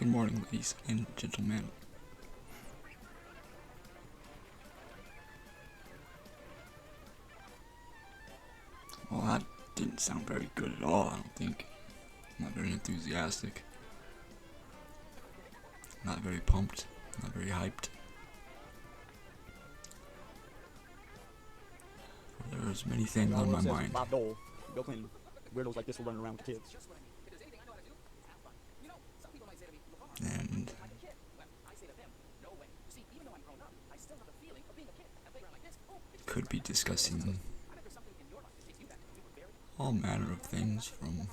Good morning, ladies and gentlemen. Well, that didn't sound very good at all, I don't think. Not very enthusiastic. Not very pumped. Not very hyped. There's many things on my mind. Bob Dole, Bill Clinton. Weirdos like this were running around with kids. And could be discussing all manner of things, from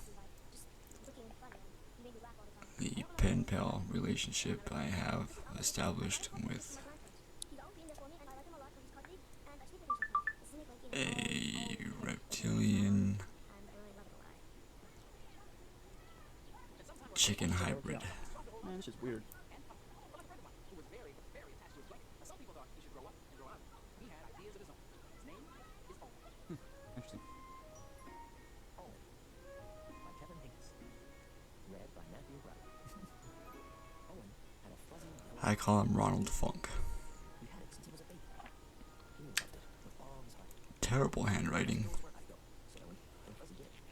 the pen pal relationship I have established with a reptilian chicken hybrid. Man, this is weird. Interesting. I call him Ronald Funk. Terrible handwriting.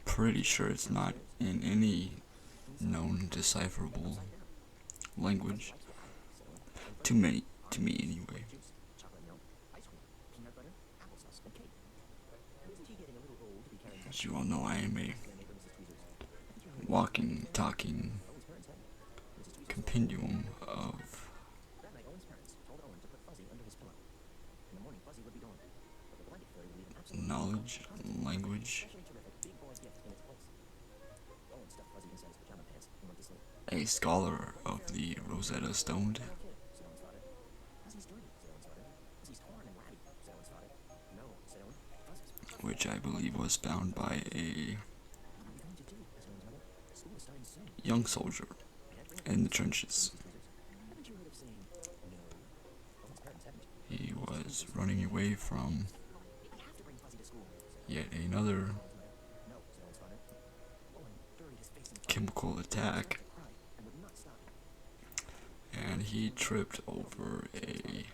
Pretty sure it's not in any known decipherable language. Too many to me, anyway. As you all know, I am a walking, talking compendium of knowledge, language, a scholar of the Rosetta Stone, which I believe was found by a young soldier in the trenches. He was running away from yet another chemical attack, and he tripped over a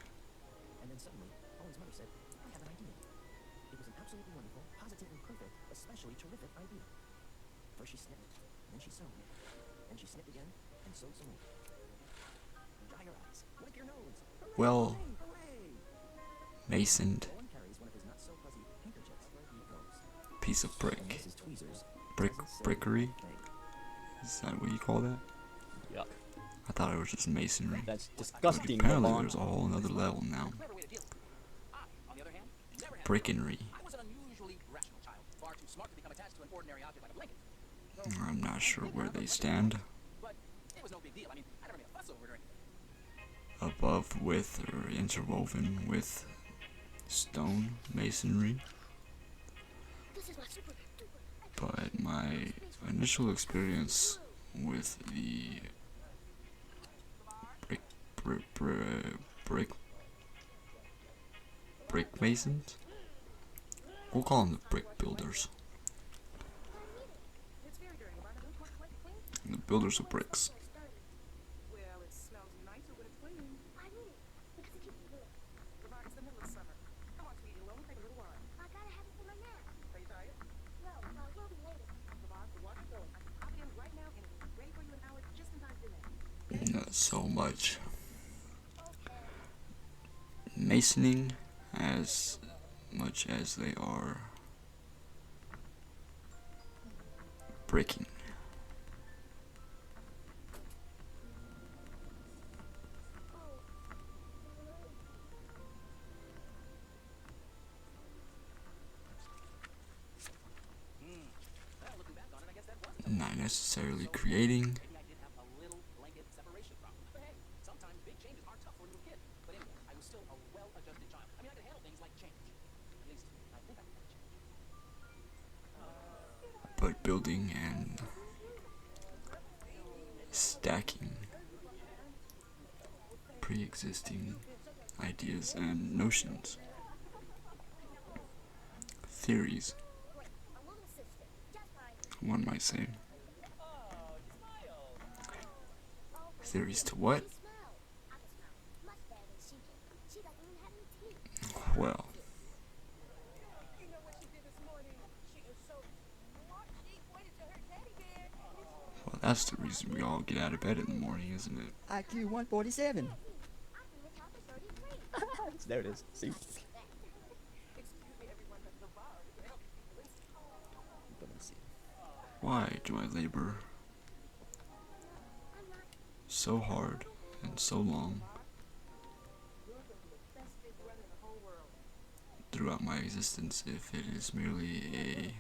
well masoned piece of brickery. Is that what you call that? Yuck. I thought it was just masonry. That's But disgusting. apparently there's a whole another level now. Brickenry. I'm not sure where they stand. Above, with, or interwoven with stone masonry. But my initial experience with the brick masons, we'll call them the brick builders. The builders of bricks. Not so much masoning as much as they are bricking. Not necessarily creating, but building and stacking pre-existing ideas and notions, theories, one might say. Theories to what? Well, that's the reason we all get out of bed in the morning, isn't it? IQ 147. There it is. See? But let's see. Why do I labor so hard and so long throughout my existence if it is merely a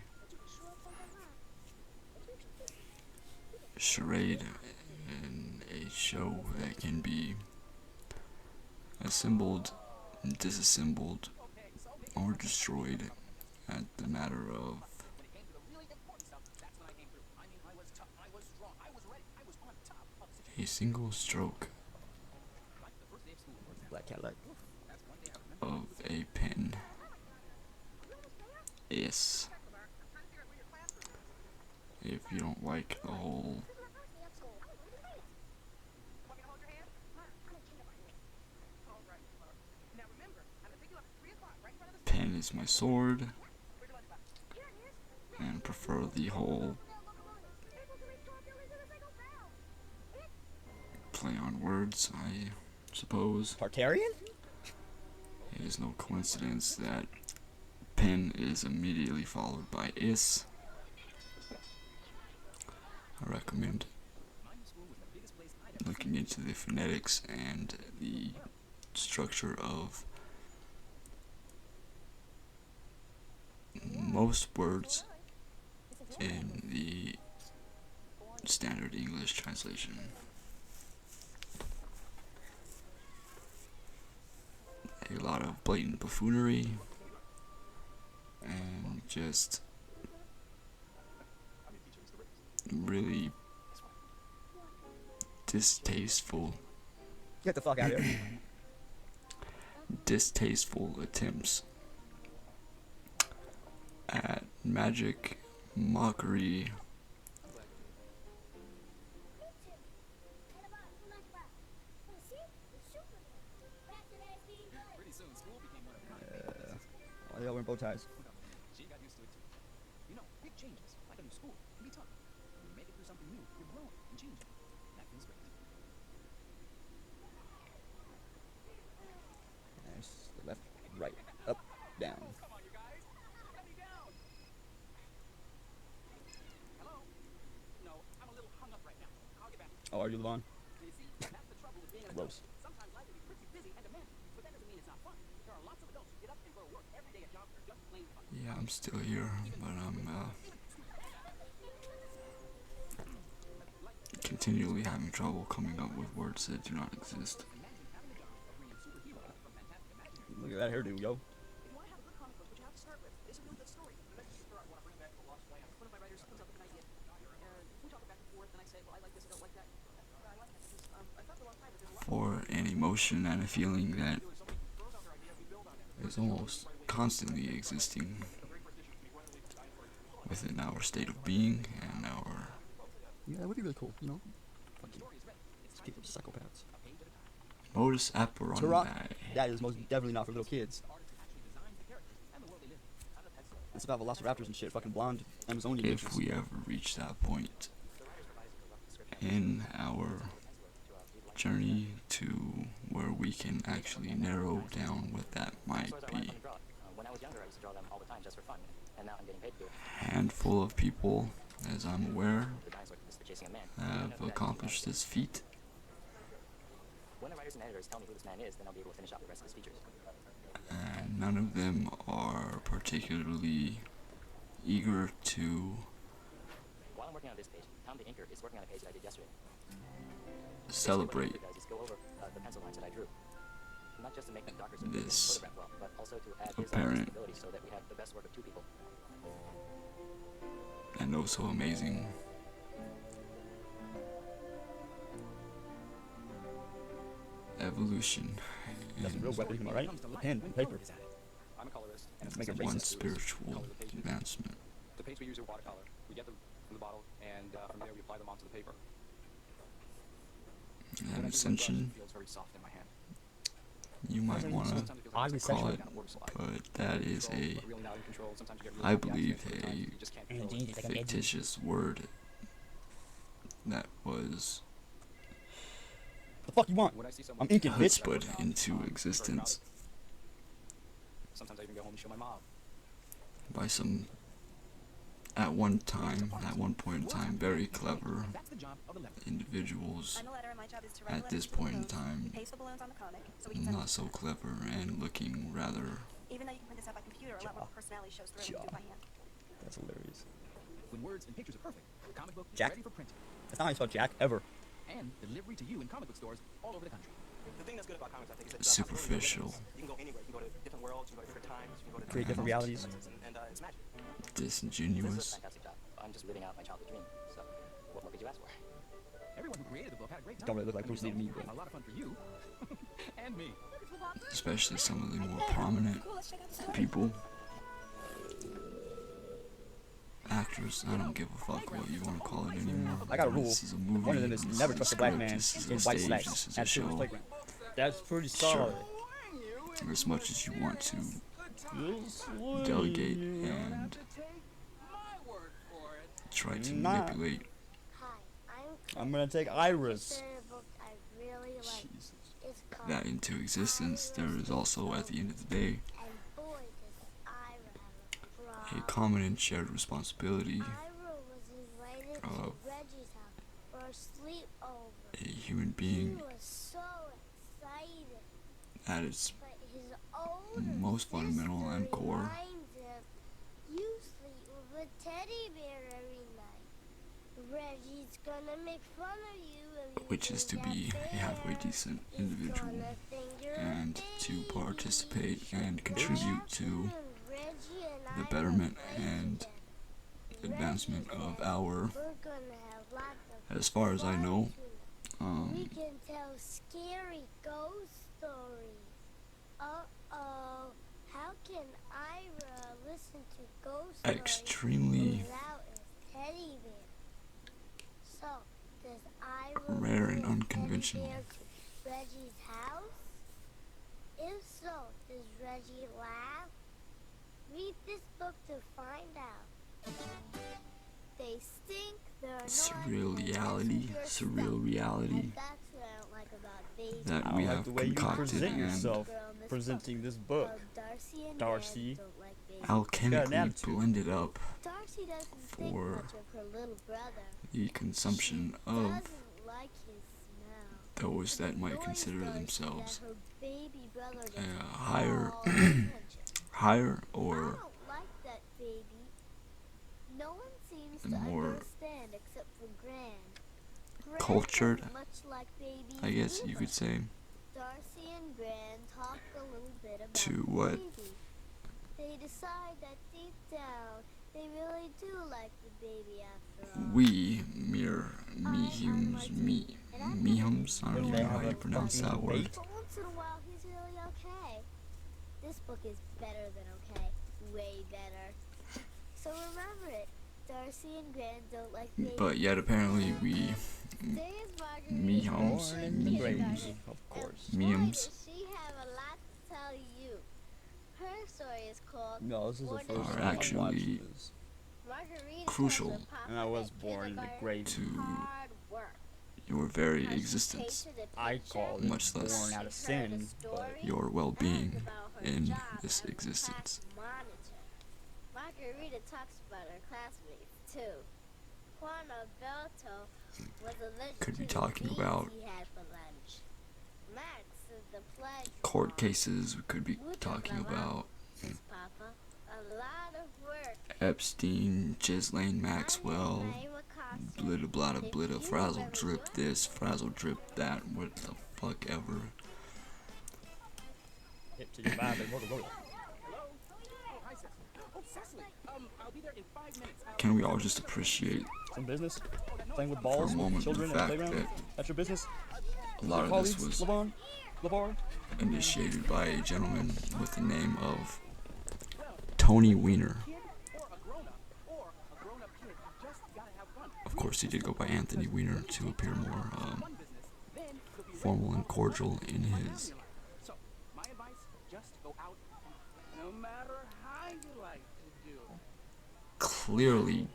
charade and a show that can be assembled, disassembled, or destroyed at the matter of a single stroke Black Cadillac. of a pen? Yes. If you don't like the whole pen is my sword and prefer the whole play on words, I suppose, Tartarian? it is no coincidence that pen is immediately followed by is. I recommend looking into the phonetics and the structure of most words in the standard English translation. A lot of blatant buffoonery and just really distasteful Get the fuck out of here. distasteful attempts at magic, mockery, Why they all wearing bow ties? She got used to it too. You know, big changes, like a new school, can be tough. When you make it through something new, you're growing and changing. That feels great. Nice. The left, right, up, down. Come on, you guys. Let me down. Hello? No, I'm a little hung up right now. I'll get back. Oh, are you Levon? You see, that's the trouble with being an Gross. adult. Sometimes life can be pretty busy and demanding, but that doesn't mean it's not fun. There are lots of adults who get up and go to work every day at jobs that are just plain fun. yeah, I'm still here, but I'm continually having trouble coming up with words that do not exist. Look at that hairdo, yo. If you want to have a good comic book, what you have to start with is a real good story. Let's just start. Want to bring back the Lost Land. One of my writers comes up with an idea. We talk back and forth, and I say, well, I like this, I don't like that. I like that because I thought for a long time that there's a lot For an emotion and a feeling that is almost constantly existing within our state of being and our Yeah, that would be really cool, you know? These people are psychopaths. modus operandi. That is most definitely not for little kids. It's about velociraptors and shit, fucking blonde Amazonian If bitches. we ever reach that point in our journey to where we can actually narrow down what that might be. When I was younger, I used to draw them all the time just for fun, and now I'm getting paid to do it. Handful of people, as I'm aware, The dinosaur is for chasing a man. have accomplished this feat, When the writers and editors tell me who this man is, then I'll be able to finish out the rest of his features. and none of them are particularly eager to While I'm working on this page, Tom the inker is working on a page that I did yesterday. celebrate Basically what he does is go over the pencil lines that I drew. Not just to make them darker so that they can this photograph well, but also to add his apparent ability so that we have the best work of two people. and oh so amazing evolution That's a real in weapon, am I right? A pen and paper. I'm a colorist. Let's make it one racist. spiritual advancement. The paints we use are watercolor. We get them from the bottle, and from there we apply them onto the paper. ascension, feels very soft in my hand. you might want to Sometimes it feels like Oddly it's call sexual. it, kind of works a lot. but that is Control, a, but really not in control. Sometimes you get really I happy believe, accidents, but other times you just can't control it. fictitious word that was The fuck you want? When I see someone I'm inking, bitch. put into existence sometimes I even go home and show my mom. by some, at one point in time, very clever That's the job of the lever. individuals. I'm a letter, and my job is to write At letters this to the point in balloons. time, He pays the balloons on the comic, so we can send not them so to them. clever and looking rather Even though you can print this out by computer, a lot more personality shows through when you do it by hand. That's hilarious. When words and pictures are perfect, the comic book is Jack? ready for printing That's not how you spell Jack, ever. and delivery to you in comic book stores all over the country. The thing that's good about comics, I think, is that superficial, you can go anywhere. You can go to different worlds. You can go to different times. You can go to Create different Yeah. realities. and it's magic. This is a disingenuous. fantastic job. I'm just living out my childhood dream. So, what more could you ask for? Everyone who created the book had a great time. Don't really look like Bruce Lee to me, but A lot of fun for you and me. Especially some of the more prominent people, actors. I don't give a fuck what you want to call it anymore. I got a rule. This is a movie. One of them is this never is trust a script, black man this is in a white stage, slacks this is a at children's show. playground. That's pretty Sure. solid. As much as you want to delegate and try to Nah. manipulate, Hi, I'm gonna take Iris. There a book I really like. Jesus. It's called that into existence, there is also, at the end of the day, And boy, does Ira have a a problem. common and shared responsibility. Ira was invited to of Reggie's house for a sleepover. A human He being was so excited, at its but his older most fundamental sister and core, reminds him, you sleep with a teddy bear every night. Reggie's gonna make fun of you if you which is to think be that a halfway bear decent is individual gonna think you're a and to baby. participate and This contribute to afternoon, Reggie and the I betterment will play and together. advancement Reggie of said our, we're gonna have lots of as far as I fun know, tonight. We can tell scary ghost stories. Uh-oh. How can Ira listen to ghost stories extremely without his teddy bear? So, does Ira rare and bring his unconventional. teddy bear to Reggie's house? If so, does Reggie laugh? Read this book to find out. They stink, they're surreal annoying, reality, and surreal reality and that's what I don't like about babies. that I we don't like have the way you concocted present and yourself Girl in this presenting this book. Darcy and Darcy. Dad don't like babies. alchemically attitude. blended up Darcy doesn't think for much of her little brother. the consumption She of doesn't like his smell. those that might Annoys consider Darcy themselves that her baby brother gets higher all the attention. higher I or don't like that baby. No one seems to more understand except for Gran. Gran cultured, is much like babies I guess do. you could say, Darcy and Gran talk a little bit about to the what baby. They decide that deep down they really do like the baby after all. we mere mehums, mehums, I don't even They know how have you a pronounce fucking that word. debate. But once in a while he's really okay. This book is better than okay. Way better. So remember it. Darcy and Gran don't like babies. But yet apparently we Today is Margarita's Mehums, birthday. Born in the grave, mehums, of course. And boy, Memes. does she have a lot to tell you. Her story is called No, this is the Born in first Are time I'm actually watching this. Margarita crucial. tells her papa And I was that born in the kindergarten grave. is To hard work. your very How she existence, painted a I picture, call it much less born out of she heard a sin, but story, your well-being and about her in job this as a existence. class monitor. Margarita talks about her classmates too. Juan Alberto was allergic Could be to the talking beans about he had for lunch. Max is the pledge Court farm. cases, we could be Muchas talking gracias, about Papa. A lot of work. Epstein, Ghislaine I'm Maxwell, Naima Acosta. blitta blada If blitta, you frazzle remember drip your this, frazzle drip that, what the fuck ever. hit to your vibe and roll. Hello? Oh, hi, Cecily. Oh, Cecily. I'll be there in 5 minutes. Can we all just appreciate Some business? Playing with for balls a with moment the children at the fact playground? that That's your business? a lot of Colleagues? this was LeVar? LeVar? initiated by a gentleman with the name of Tony Weiner. Kid or a grown-up or a grown-up kid, you just gotta have fun. Of course, he did go by Anthony Weiner to appear more Fun business, then formal and cordial in his So, my advice, just go out and no matter how you like to do it. clearly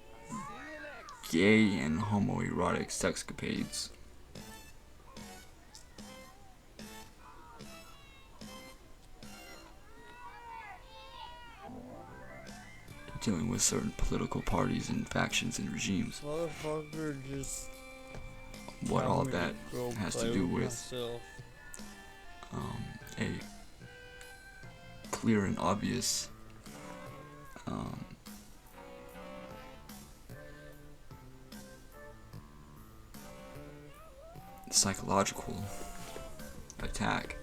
gay and homoerotic sexcapades. Dealing with certain political parties and factions and regimes. Motherfucker just What all telling me that go has play to do with myself. a clear and obvious psychological attack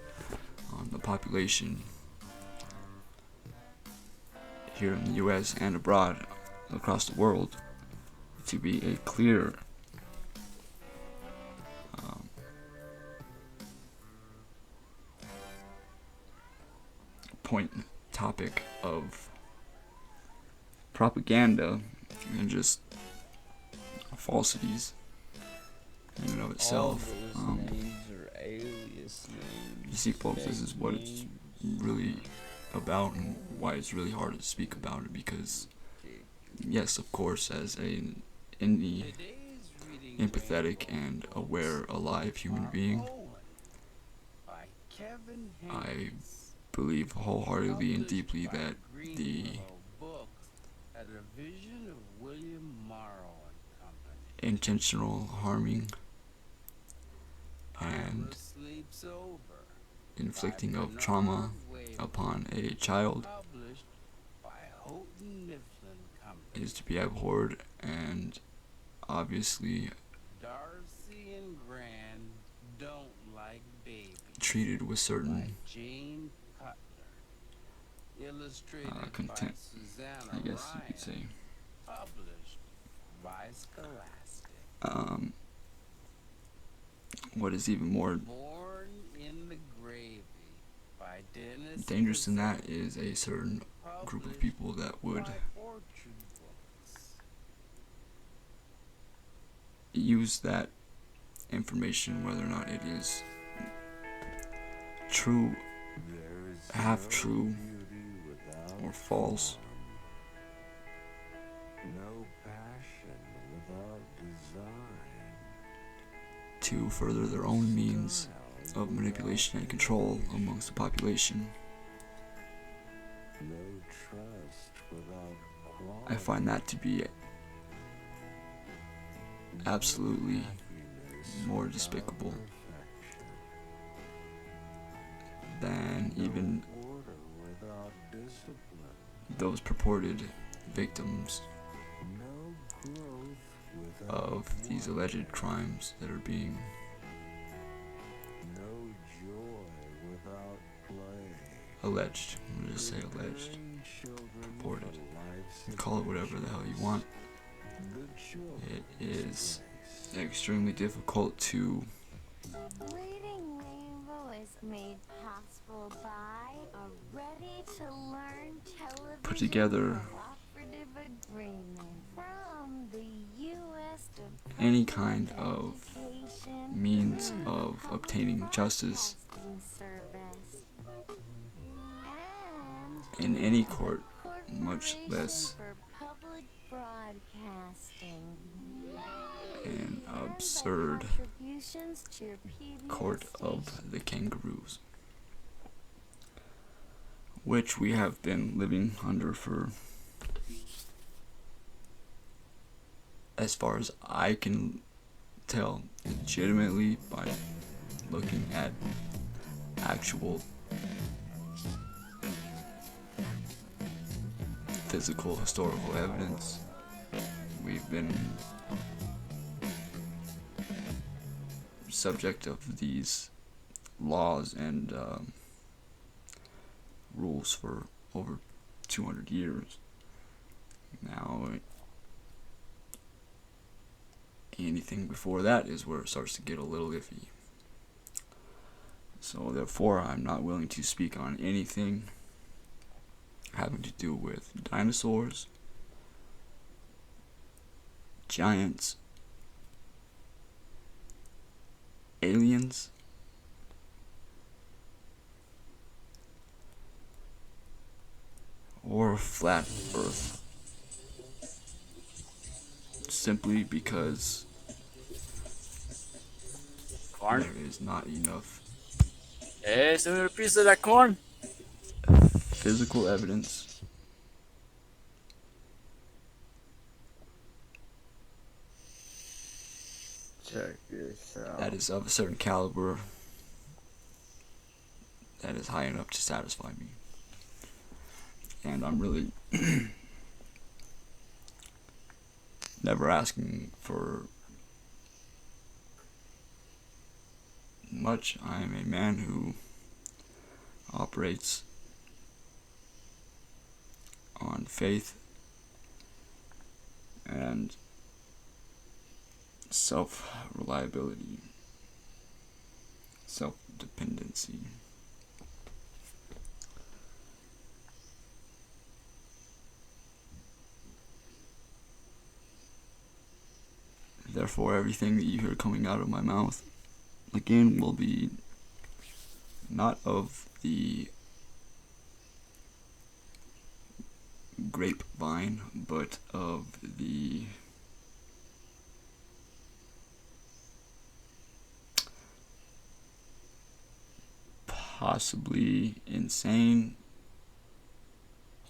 on the population here in the US and abroad across the world, to be a clear point topic of propaganda and just falsities in and of All itself. those names are alias names. You see, folks, this is what fake it's names. really about and why it's really hard to speak about it, because yes, of course, as any empathetic and aware, alive human being, I believe wholeheartedly and deeply that the intentional harming and inflicting of trauma upon a child is to be abhorred and obviously treated with certain contempt, I guess you could say. What is even more dangerous than that is a certain group of people that would use that information, whether or not it is true, half true, or false, to further their own means of manipulation and control amongst the population. I find that to be absolutely more despicable than even those purported victims of these alleged crimes that are being alleged. I'm gonna just say alleged, purported. Call it whatever the hell you want. It is extremely difficult to Reading Rainbow is made possible by a ready-to-learn television put together cooperative agreement from the U.S. any Department kind of Education means and of Public obtaining justice Broadcasting Service. And in any court, much Corporation less for Public Broadcasting. an Earn by absurd contributions to your PBS court of station. the kangaroos, which we have been living under for, as far as I can tell, legitimately by looking at actual physical historical evidence. We've been subject of these laws and rules for over 200 years. Now, anything before that is where it starts to get a little iffy. So therefore, I'm not willing to speak on anything having to do with dinosaurs, giants, aliens, or flat Earth, simply because Corn. there is not enough Send me a piece of that corn. physical evidence Check this out. that is of a certain caliber that is high enough to satisfy me. And I'm really never asking for much. I am a man who operates on faith and self-reliability, self-dependency. Therefore, everything that you hear coming out of my mouth, again, will be not of the grapevine, but of the possibly insane,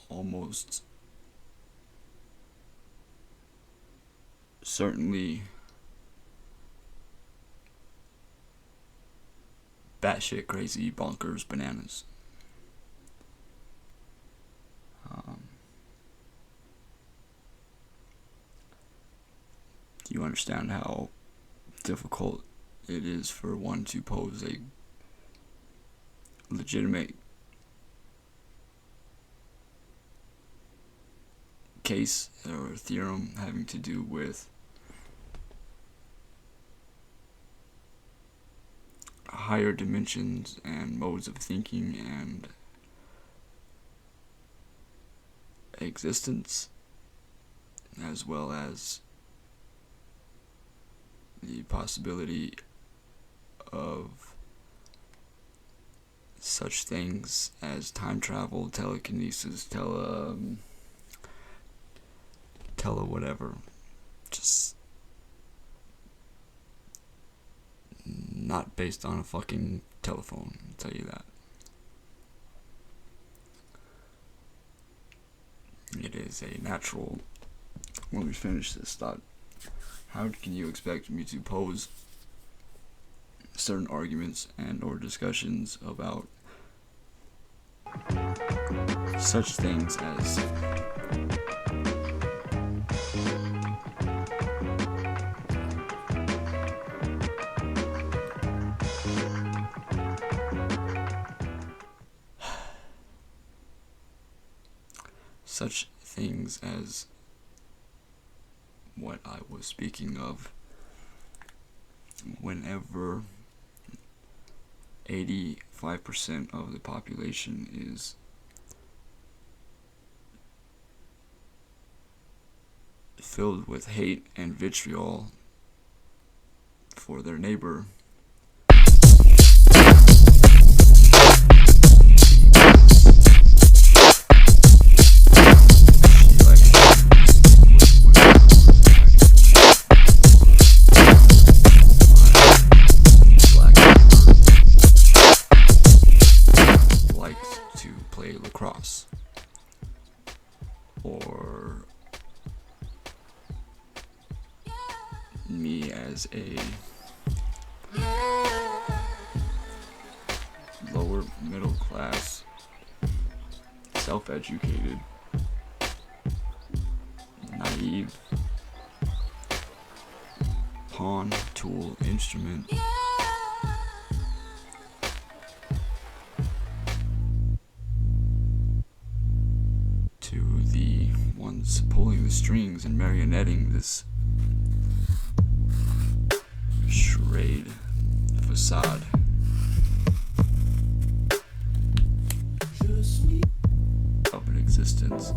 almost certainly batshit crazy, bonkers, bananas. Do you understand how difficult it is for one to pose a legitimate case or theorem having to do with higher dimensions and modes of thinking and existence, as well as the possibility of such things as time travel, telekinesis, tele whatever. Just not based on a fucking telephone, I'll tell you that. It is a natural. Let me finish this thought. How can you expect me to pose certain arguments and or discussions about such things as such things as what I was speaking of whenever 85% of the population is filled with hate and vitriol for their neighbor. Lacrosse, or me as a lower middle class, self-educated, naive pawn, tool, instrument to the ones pulling the strings and marionetting this charade facade. Of an existence.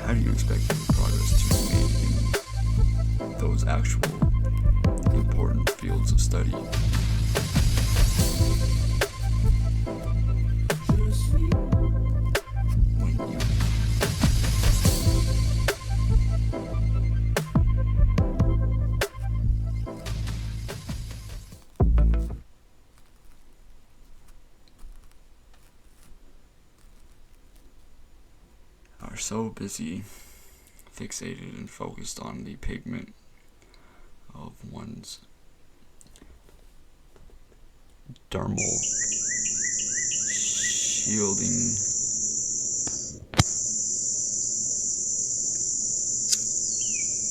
How do you expect any progress to involves actual important fields of study. When you are so busy, fixated, and focused on the pigment of one's dermal shielding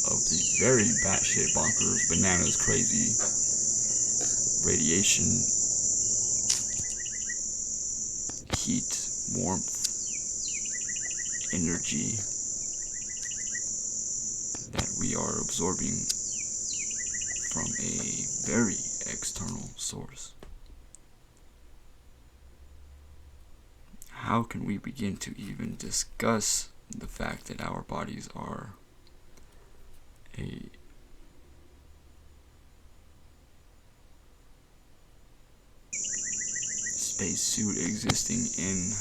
of the very batshit bonkers, bananas crazy radiation, heat, warmth, energy that we are absorbing from a very external source. How can we begin to even discuss the fact that our bodies are a spacesuit existing in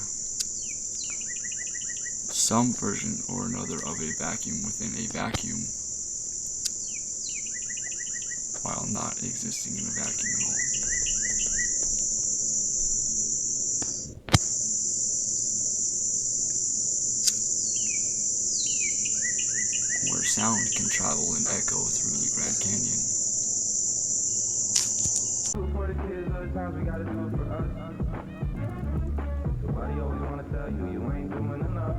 some version or another of a vacuum within a vacuum, while not existing in a vacuum at all? Where sound can travel and echo through the Grand Canyon. For the kids, other times we gotta do it for us. Somebody always wanna tell you you ain't doing enough.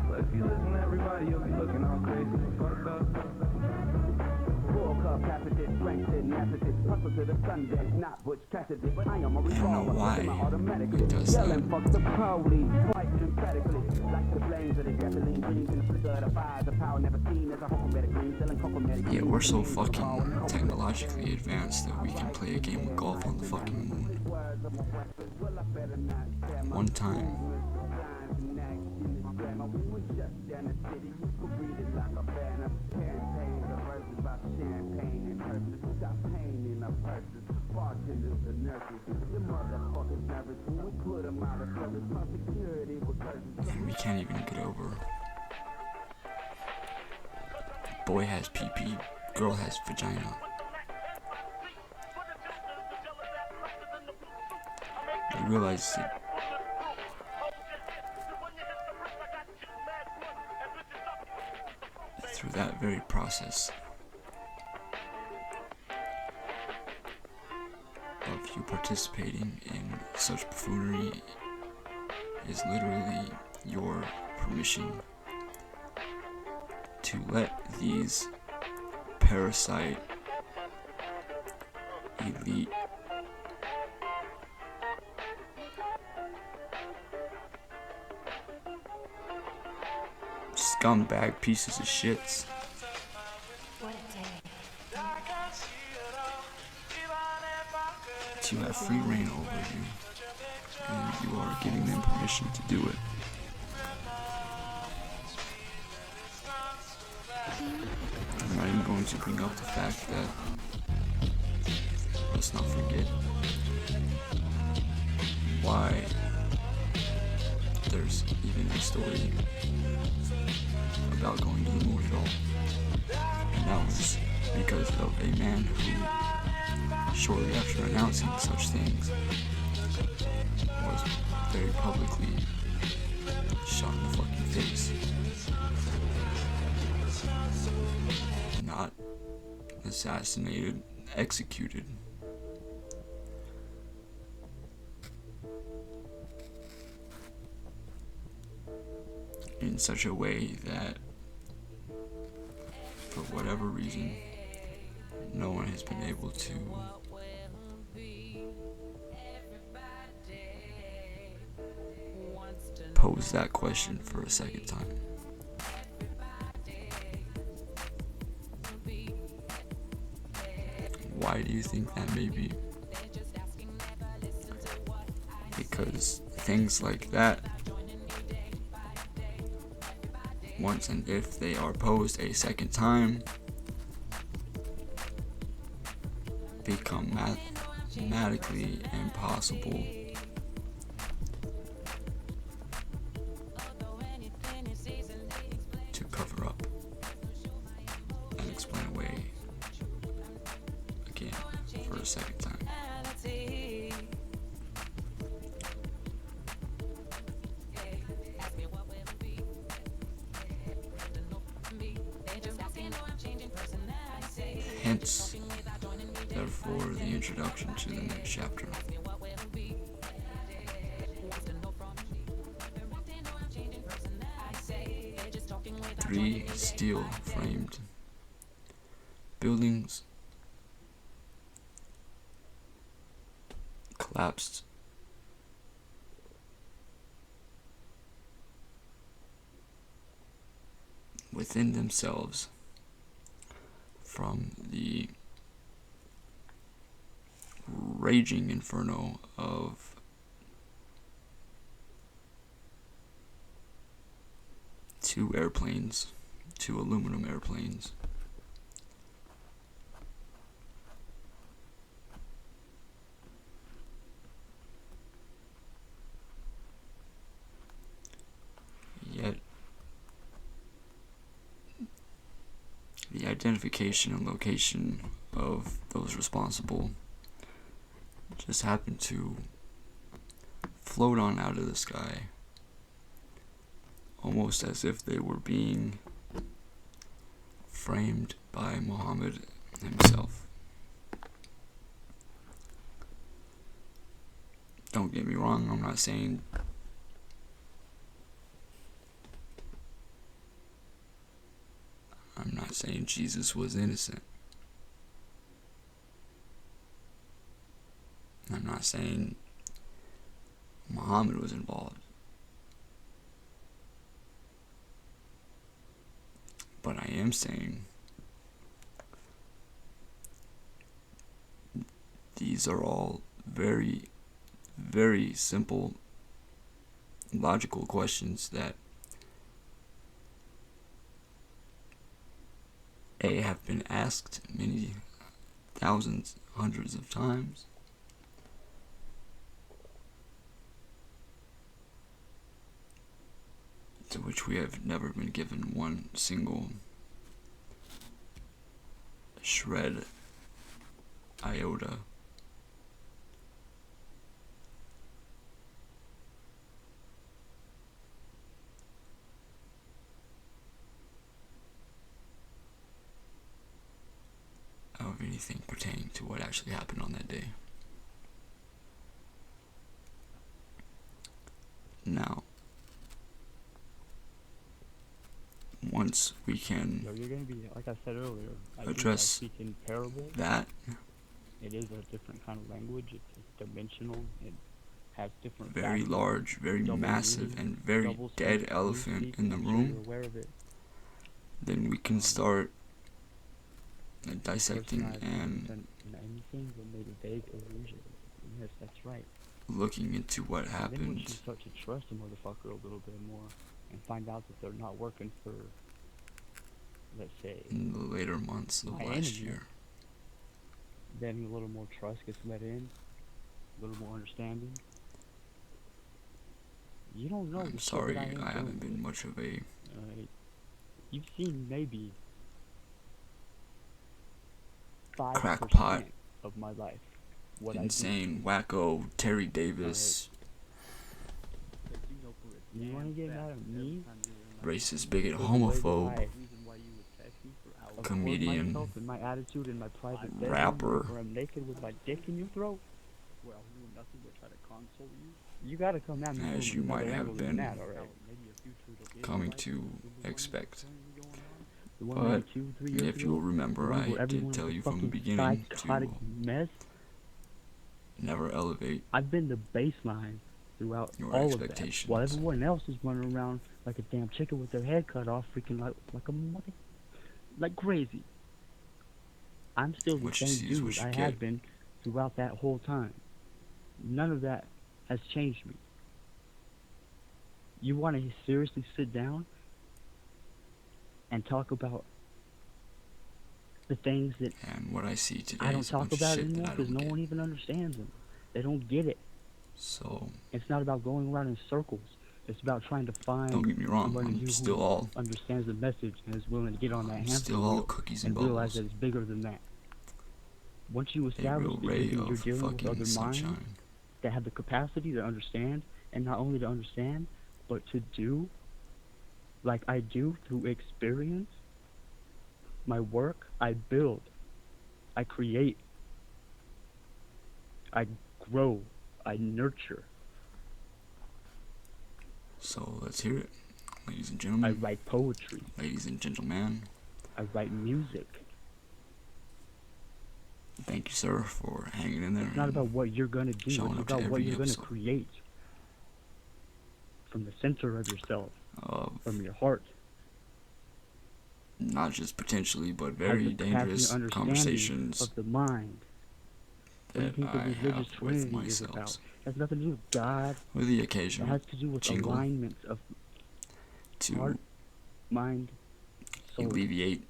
But if you listen to everybody, you'll be looking all crazy and fucked up. Full cup, capacity, strength, tenacity, hustle to the sun, that's not Butch Cassidy, but I am a I don't know revolver, why automatically, it does that. yelling, fuck the police, quite emphatically, like the flames of the gasoline, dreams in the flicker of the fires, the power never seen as a huckleberry green, selling cocomelon. Yeah, we're so fucking technologically advanced that we can play a game of golf on the fucking moon. One time, and we can't even get over. Boy has PP, girl has vagina. You realize that through that very process of you participating in such buffoonery is literally your permission to let these parasite elite scumbag pieces of shits to have free reign over you, and you are giving them permission to do it. I'm not even going to bring up the fact that, let's not forget why there's even a story about going to the moon at all. And that was because of a man who, shortly after announcing such things, was very publicly shot in the fucking face. Not assassinated, executed. In such a way that, for whatever reason, no one has been able to pose that question for a second time. Why do you think that may be? Because things like that, once and if they are posed a second time, become mathematically impossible to cover up and explain away again for a second time. Hence, therefore, the introduction to the next chapter. 3 steel-framed buildings collapsed within themselves from the raging inferno of two aluminum airplanes. Yet, the identification and location of those responsible just happened to float on out of the sky, almost as if they were being framed by Muhammad himself. Don't get me wrong, I'm not saying Jesus was innocent. I'm not saying Muhammad was involved. But I am saying these are all very, very simple, logical questions that have been asked many thousands, hundreds of times. To which we have never been given one single shred, iota of anything pertaining to what actually happened on that day. Now, once we can You're gonna be, like I said earlier, address I speak in parables. that, It is a different kind of language. It's dimensional. It has different very factors, large, very double massive, meaning, and very double dead speak, elephant speak, in the I'm sure room, you're aware of it. then we can start dissecting Person I've and done anything but made a vague illusion. Yes, that's right. looking into what And then once you happened start to trust a motherfucker a little bit more and find out that they're not working for, let's say, in the later months of my last enemy, year. then a little more trust gets let in, a little more understanding. You don't know. I'm the shit sorry, that I haven't dealing been with. much of a You've seen maybe 5% crackpot, of my life. What insane, wacko, Terry Davis, You want to get mad at me? racist, bigot, For the way that homophobe, I accord comedian, myself and my attitude in my private bedroom, rapper. where I'm naked with my dick in your throat, where I'll do nothing but try to console you. You gotta come at me as from you another might have angle than been that, alright? coming to expect. The one But maybe 2, 3 years if ago, you'll the remember, one I where everyone did tell was you a from the fucking beginning psychotic to mess. never elevate I've been the baseline throughout your all of that. expectations. While everyone else is running around like a damn chicken with their head cut off, freaking like a mother, like crazy. I'm still the What you same see is dude what you I get. have been throughout that whole time. None of that has changed me. You want to seriously sit down and talk about the things that And what I see today I don't is a talk bunch of about shit anymore that I because don't no get. one even understands them. They don't get it. So, It's not about going around in circles. It's about trying to don't find get me wrong, somebody I'm new still who all understands the message and is willing to get on that I'm hamster still all wheel cookies and and realize bubbles. that it's bigger than that. Once you A establish real that ray you're of dealing with fucking other minds sunshine. that have the capacity to understand, and not only to understand, but to do, like I do through experience, my work, I build, I create, I grow, I nurture, So let's hear it, ladies and I gentlemen, write poetry, ladies and gentlemen. I write music. Thank you, sir, for hanging in there It's not about and what you're going to do, showing it's up to about what every you're going to episode create from the center of yourself, of from your heart. not just potentially, but Has very the capacity dangerous and understanding conversations of the mind. What do you that think the I religious have with trinity is about? myself, It has nothing to do with God. with the It occasional has to do with jingle alignment of to heart, mind, soul. alleviate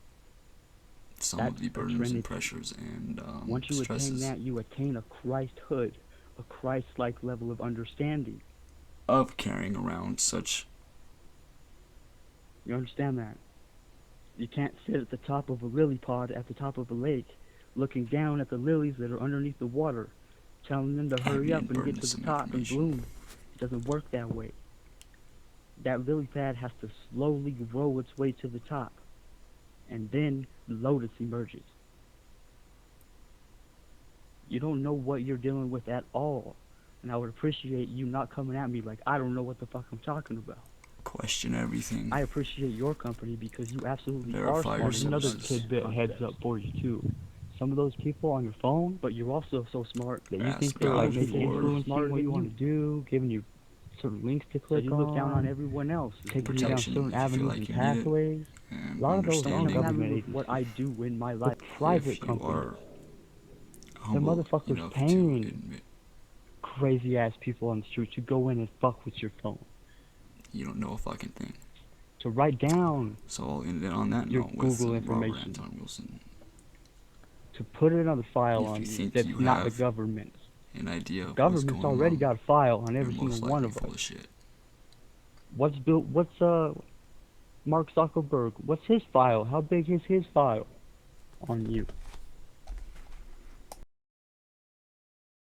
some That's of the the burdens Trinity. and pressures and Once you attain stresses that, you attain a Christhood, a Christ-like level of understanding. of carrying around such. You understand that? You can't sit at the top of a lily pod at the top of a lake, looking down at the lilies that are underneath the water, telling them to hurry being up and get burdened to with the some top and information. bloom. It doesn't work that way. That lily pad has to slowly grow its way to the top, and then the lotus emerges. You don't know what you're dealing with at all, and I would appreciate you not coming at me like I don't know what the fuck I'm talking about. Question everything. I appreciate your company because you absolutely are Verify smart. your Another sources. tidbit heads up for you too. Some of those people on your phone, but you're also so smart that you Ask think they're God like maybe for influencing what you want to do, giving you certain links to click on. So you look down on everyone else, taking you down protection certain if you feel avenues like and you need it, pathways. and A lot of those aren't understanding government agencies. What I do in my life, if private you companies. are The humble motherfuckers enough to paying admit crazy ass people on the street to go in and fuck with your phone, you don't know a fucking thing. to write down, So I'll end it on that your note with Google Robert information. Anton Wilson. to put it on the file If on you you think that's you not the have government. an idea The of what's government's going already on, got a file on you're every single most one likely of full us. of shit. What's Mark Zuckerberg? What's his file? How big is his file on you?